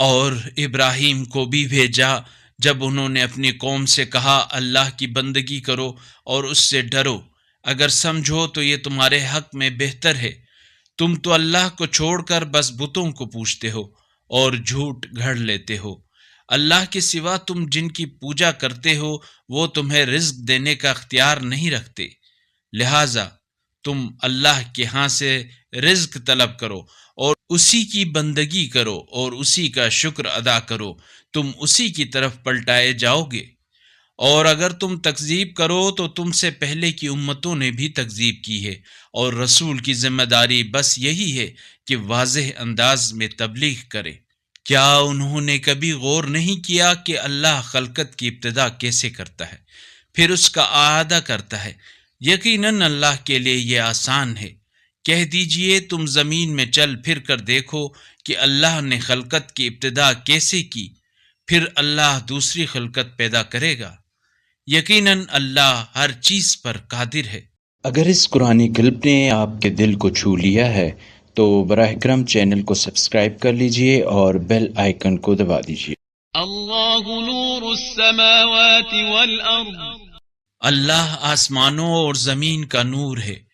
اور ابراہیم کو بھی بھیجا جب انہوں نے اپنی قوم سے کہا اللہ کی بندگی کرو اور اس سے ڈرو، اگر سمجھو تو یہ تمہارے حق میں بہتر ہے۔ تم تو اللہ کو چھوڑ کر بس بتوں کو پوجتے ہو اور جھوٹ گھڑ لیتے ہو۔ اللہ کے سوا تم جن کی پوجا کرتے ہو وہ تمہیں رزق دینے کا اختیار نہیں رکھتے، لہذا تم اللہ کے ہاں سے رزق طلب کرو اور اسی کی بندگی کرو اور اسی کا شکر ادا کرو، تم اسی کی طرف پلٹائے جاؤ گے۔ اور اگر تم تکذیب کرو تو تم سے پہلے کی امتوں نے بھی تکذیب کی ہے، اور رسول کی ذمہ داری بس یہی ہے کہ واضح انداز میں تبلیغ کرے۔ کیا انہوں نے کبھی غور نہیں کیا کہ اللہ خلقت کی ابتدا کیسے کرتا ہے، پھر اس کا اعادہ کرتا ہے؟ یقیناً اللہ کے لیے یہ آسان ہے۔ کہہ دیجئے تم زمین میں چل پھر کر دیکھو کہ اللہ نے خلقت کی ابتدا کیسے کی، پھر اللہ دوسری خلقت پیدا کرے گا۔ یقیناً اللہ ہر چیز پر قادر ہے۔ اگر اس قرآنی کلپ نے آپ کے دل کو چھو لیا ہے تو براہ کرم چینل کو سبسکرائب کر لیجئے اور بیل آئیکن کو دبا دیجئے۔ اللہ نور السماوات والارض، اللہ آسمانوں اور زمین کا نور ہے۔